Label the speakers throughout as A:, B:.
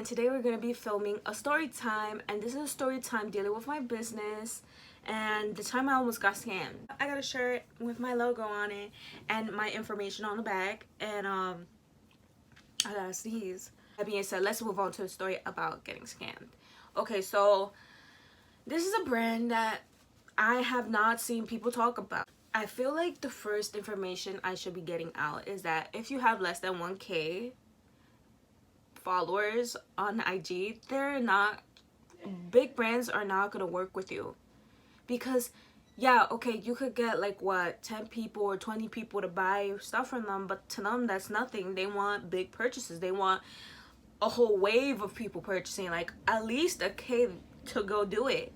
A: today we're going to be filming a story time, and this is a story time dealing with my business and the time I almost got scammed. I got a shirt with my logo on it and my information on the back, and I got these. That being said, let's move on to the story about getting scammed. Okay, so this is a brand that I have not seen people talk about. I feel like the first information I should be getting out is that if you have less than 1K followers on IG, big brands are not gonna work with you, because yeah, okay, you could get like what, 10 people or 20 people to buy stuff from them, but to them that's nothing. They want big purchases. They want a whole wave of people purchasing, like at least a K to go do it.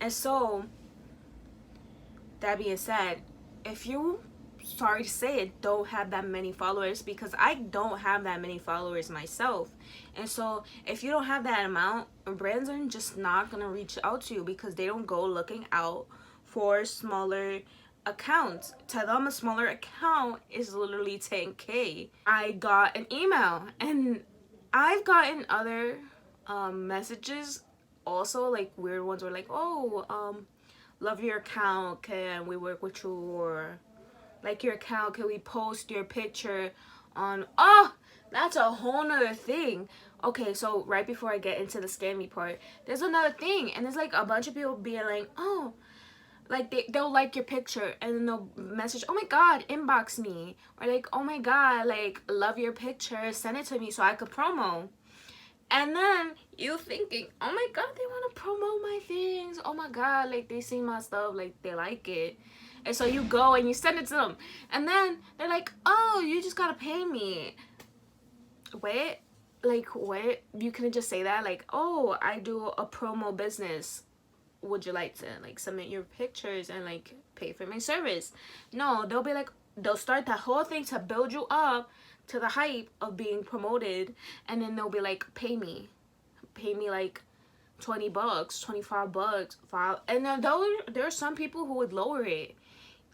A: And so that being said, if you, sorry to say it, don't have that many followers, because I don't have that many followers myself, and so if you don't have that amount, brands are just not gonna reach out to you because they don't go looking out for smaller accounts. To them, a smaller account is literally 10K. I got an email, and I've gotten other messages also, like weird ones, were like, oh, love your account, can we work with you, or like your account, can we post your picture on, oh, that's a whole nother thing. Okay, so right before I get into the scammy part, there's another thing, and there's like a bunch of people being like, oh, like they'll like your picture and then they'll message, oh my god, inbox me, or like, oh my god, like, love your picture, send it to me so I could promo. And then you thinking, oh my god, they want to promote my things, oh my god, like they see my stuff, like they like it. And so you go and you send it to them, and then they're like, oh, you just gotta pay me. What? Like, what? You couldn't just say that, like, oh, I do a promo business, would you like to like submit your pictures and like pay for my service? No, they'll be like, they'll start that whole thing to build you up to the hype of being promoted, and then they'll be like, pay me like $20, $25, and then there are some people who would lower it.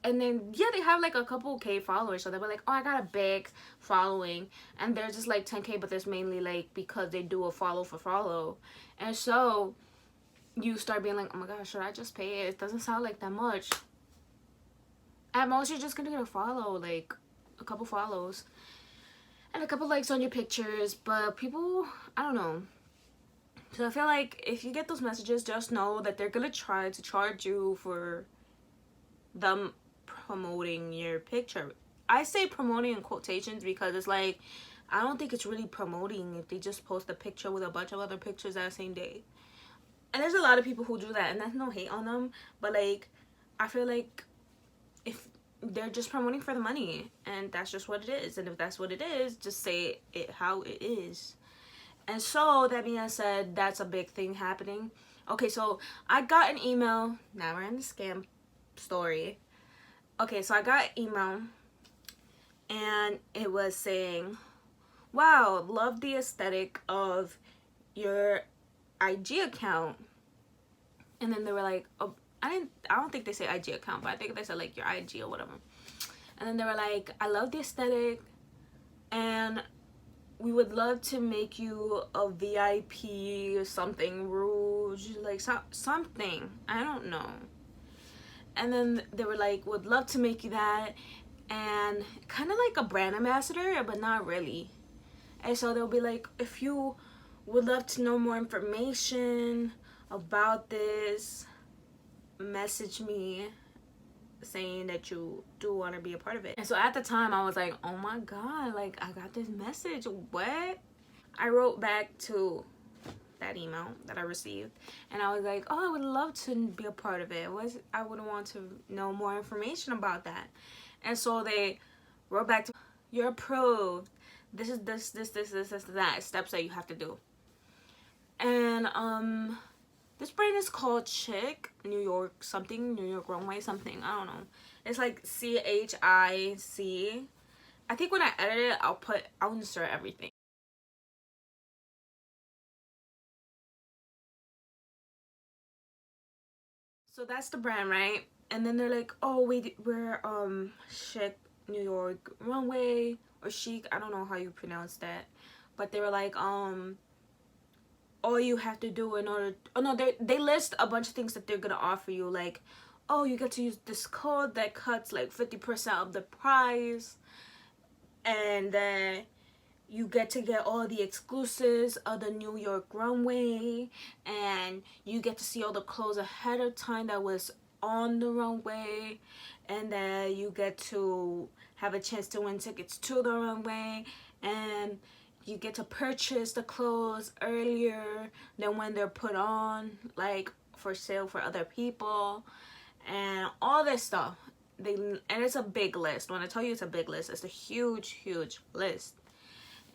A: And then yeah, they have like a couple K followers, so they'll be like, oh, I got a big following, and they're just like 10K, but there's mainly like because they do a follow for follow. And so you start being like, oh my gosh, should I just pay it? It doesn't sound like that much. At most you're just gonna get a follow, like a couple follows and a couple likes on your pictures. But people, I don't know, so I feel like if you get those messages, just know that they're gonna try to charge you for them promoting your picture. I say promoting in quotations because it's like, I don't think it's really promoting if they just post a picture with a bunch of other pictures that same day. And there's a lot of people who do that, and that's no hate on them, but like, I feel like if they're just promoting for the money, and that's just what it is, and if that's what it is, just say it how it is. And so that being said, that's a big thing happening. Okay, so I got an email. Now we're in the scam story. Okay, so I got an email, and it was saying, wow, love the aesthetic of your IG account. And then they were like, oh, I don't think they say IG account, but I think they said like your IG or whatever. And then they were like, I love the aesthetic, and we would love to make you a VIP or something, rouge, like something, I don't know. And then they were like, would love to make you that, and kind of like a brand ambassador, but not really. And so they'll be like, if you would love to know more information about this, message me saying that you do want to be a part of it. And so at the time I was like, oh my god, like I got this message, what? I wrote back to that email that I received, and I was like, oh, I would love to be a part of it. I would want to know more information about that. And so they wrote back to, you're approved, this is this that steps that you have to do. And this brand is called Chic New York something, New York Runway something, I don't know. It's like CHIC. I think when I edit it, I'll insert everything. So that's the brand, right? And then they're like, oh, we're Chic New York Runway, or Chic, I don't know how you pronounce that. But they were like, all you have to do in order, oh no, they list a bunch of things that they're gonna offer you, like, oh, you get to use this code that cuts like 50% of the price, and then you get to get all the exclusives of the New York runway, and you get to see all the clothes ahead of time that was on the runway, and then you get to have a chance to win tickets to the runway, and you get to purchase the clothes earlier than when they're put on, like for sale for other people, and all this stuff. And it's a big list. When I tell you it's a big list, it's a huge list,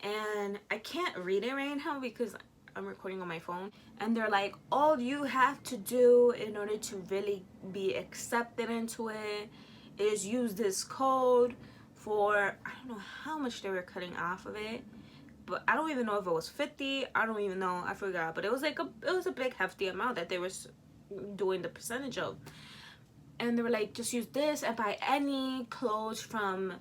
A: and I can't read it right now because I'm recording on my phone. And they're like, all you have to do in order to really be accepted into it is use this code for, I don't know how much they were cutting off of it, but I don't even know if it was 50. I don't even know, I forgot, but it was like it was a big hefty amount that they were doing the percentage of. And they were like, just use this and buy any clothes from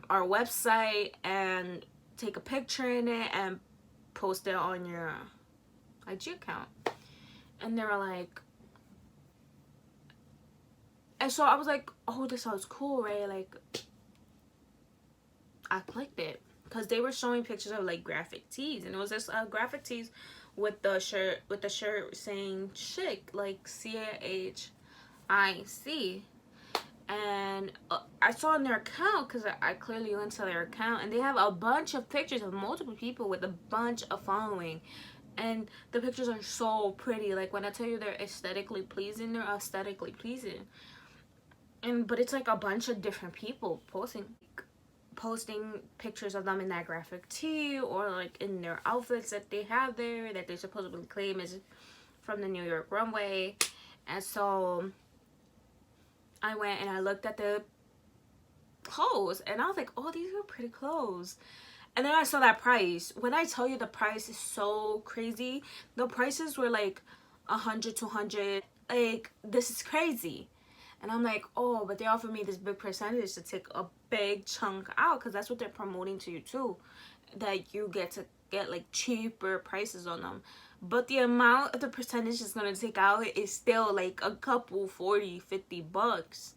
A: our website and take a picture in it and post it on your IG account. And they were like, and so I was like, oh, this sounds cool, right? Like, I clicked it because they were showing pictures of like graphic tees, and it was this graphic tees with the shirt saying chic, like CHIC. And I saw on their account, because I clearly went to their account, and they have a bunch of pictures of multiple people with a bunch of following, and the pictures are so pretty. Like, when I tell you they're aesthetically pleasing, they're aesthetically pleasing. But it's like a bunch of different people posting pictures of them in that graphic tee, or like in their outfits that they have there that they supposedly claim is from the New York runway. And so I went and I looked at the clothes, and I was like, oh, these are pretty clothes. And then I saw that price. When I tell you the price is so crazy, the prices were like 100, 200. Like, this is crazy. And I'm like, oh, but they offered me this big percentage to take a big chunk out, because that's what they're promoting to you too, that you get to get like cheaper prices on them. But the amount of the percentage is going to take out is still like a couple 40, 50 bucks.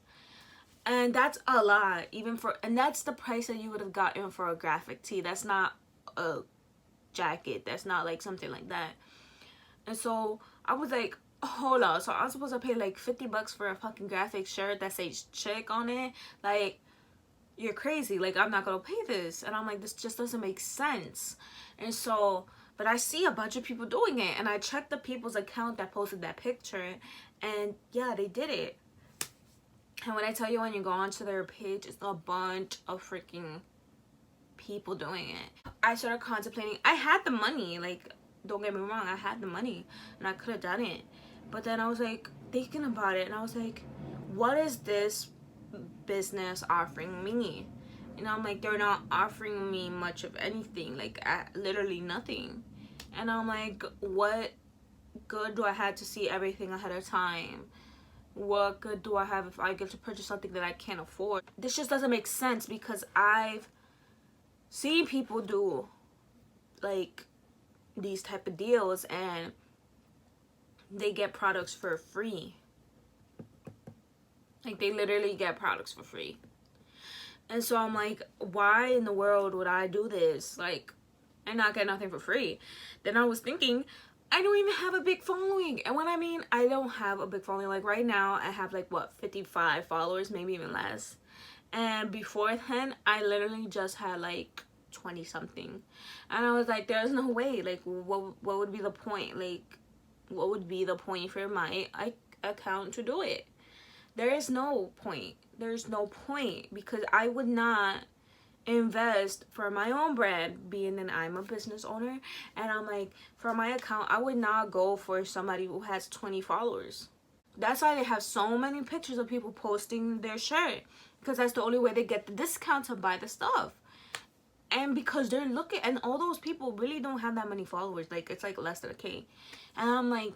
A: And that's a lot, even for, and that's the price that you would have gotten for a graphic tee. That's not a jacket. That's not like something like that. And so I was like, hold on. So I'm supposed to pay like 50 bucks for a fucking graphic shirt that says chick on it? Like, you're crazy. Like, I'm not going to pay this. And I'm like, this just doesn't make sense. And so, but I see a bunch of people doing it, and I checked the people's account that posted that picture, and yeah, they did it. And when I tell you, when you go onto their page, it's a bunch of freaking people doing it. I started contemplating. I had the money, like, don't get me wrong, I had the money and I could have done it. But then I was like thinking about it, and I was like, what is this business offering me? And I'm like, they're not offering me much of anything, like literally nothing. And I'm like, what good do I have to see everything ahead of time? What good do I have if I get to purchase something that I can't afford? This just doesn't make sense, because I've seen people do like these type of deals and they get products for free. Like, they literally get products for free. And so I'm like, why in the world would I do this? Like, and not get nothing for free? Then I was thinking, I don't even have a big following. And when I mean I don't have a big following, like right now I have like, what, 55 followers, maybe even less. And before then, I literally just had like 20 something. And I was like, there's no way. Like, what would be the point? Like, what would be the point for my account to do it? There is no point. There's no point, because I would not invest for my own brand, being that I'm a business owner, and I'm like, for my account, I would not go for somebody who has 20 followers. That's why they have so many pictures of people posting their shirt, because that's the only way they get the discount to buy the stuff. And because they're looking, and all those people really don't have that many followers, like it's like less than a K. And I'm like,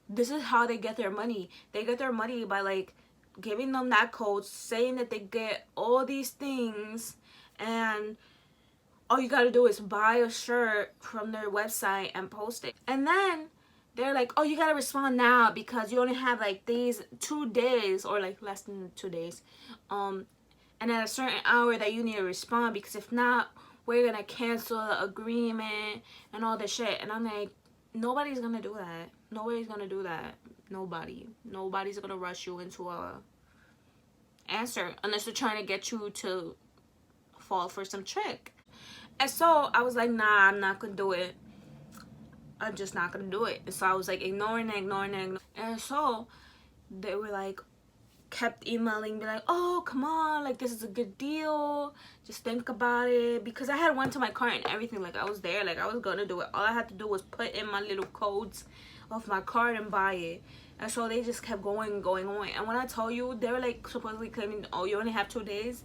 A: this is how they get their money. They get their money by like giving them that code, saying that they get all these things, and all you gotta do is buy a shirt from their website and post it. And then they're like, oh, you gotta respond now because you only have like these 2 days, or like less than 2 days, and at a certain hour that you need to respond, because if not, we're gonna cancel the agreement and all this shit. And I'm like, nobody's gonna do that. Nobody's gonna do that. Nobody's gonna rush you into a answer unless they're trying to get you to fall for some trick. And so I was like, nah, I'm not gonna do it. I'm just not gonna do it. And so I was like ignoring it. And so they were like, kept emailing me like, oh, come on, like this is a good deal, just think about it, because I had went to my cart and everything, like I was there, like I was gonna do it. All I had to do was put in my little codes of my card and buy it. And so they just kept going. And when I tell you, they were like supposedly claiming, oh, you only have 2 days.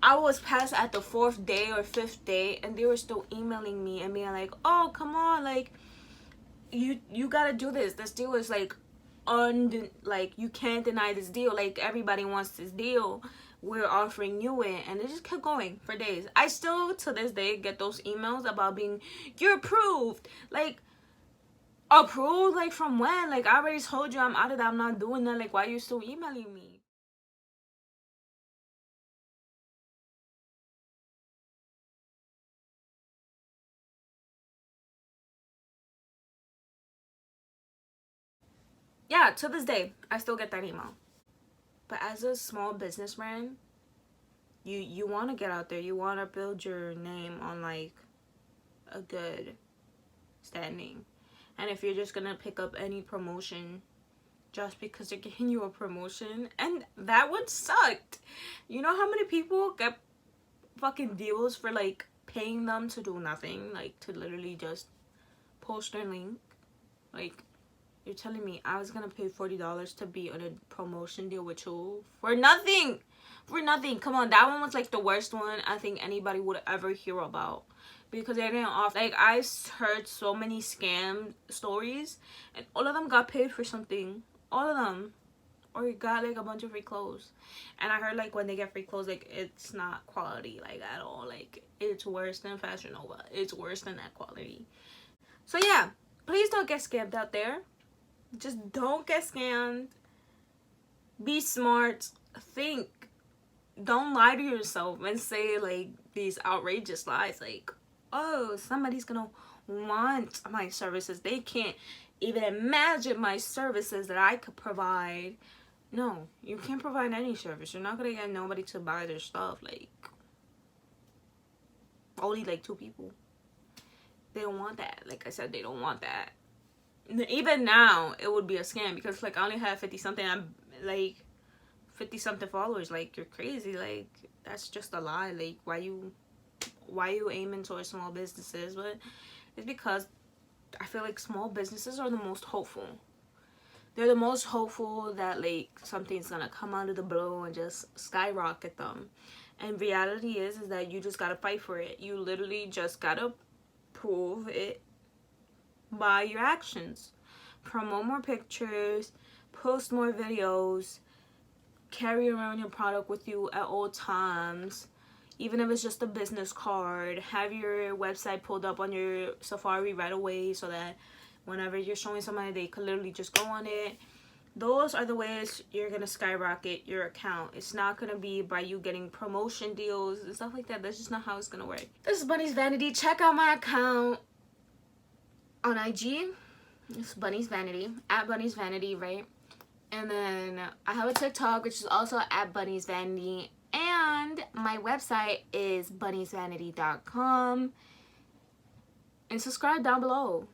A: I was past at the 4th day or 5th day, and they were still emailing me and being like, oh, come on, like you gotta do this deal is like like you can't deny this deal, like everybody wants this deal, we're offering you it. And it just kept going for days. I still to this day get those emails about being, you're approved. Like, approved? Like from when? Like I already told you I'm out of that, I'm not doing that. Like why are you still emailing me? Yeah, to this day I still get that email. But as a small business brand, you want to get out there, you want to build your name on like a good standing. And if you're just gonna pick up any promotion just because they're giving you a promotion, and that would suck. You know how many people get fucking deals for like paying them to do nothing, like to literally just post their link? Like, you're telling me I was gonna pay $40 to be on a promotion deal with you for nothing? For nothing. Come on, that one was like the worst one I think anybody would ever hear about, because they didn't offer, like I heard so many scam stories and all of them got paid for something. All of them. Or you got like a bunch of free clothes. And I heard like when they get free clothes, like it's not quality like at all. Like it's worse than Fashion Nova. It's worse than that quality. So yeah, please don't get scammed out there. Just don't get scammed. Be smart. Think. Don't lie to yourself and say like these outrageous lies like, oh, somebody's gonna want my services. They can't even imagine my services that I could provide. No, you can't provide any service. You're not gonna get nobody to buy their stuff. Like, only like 2 people. They don't want that. Like I said, they don't want that. Even now, it would be a scam because like I only have 50 something. I'm like 50 something followers. Like, you're crazy. Like, that's just a lie. Like, why you aiming towards small businesses? But it's because I feel like small businesses are the most hopeful. They're the most hopeful that like something's gonna come out of the blue and just skyrocket them. And reality is that you just gotta fight for it. You literally just gotta prove it by your actions. Promote more pictures, post more videos, carry around your product with you at all times, even if it's just a business card. Have your website pulled up on your Safari right away so that whenever you're showing somebody, they could literally just go on it. Those are the ways you're gonna skyrocket your account. It's not gonna be by you getting promotion deals and stuff like that. That's just not how it's gonna work. This is Bunny's Vanity. Check out my account on IG. It's Bunny's Vanity, at Bunny's Vanity, right? And then I have a TikTok, which is also at Bunny's Vanity. And my website is bunniesvanity.com. And subscribe down below.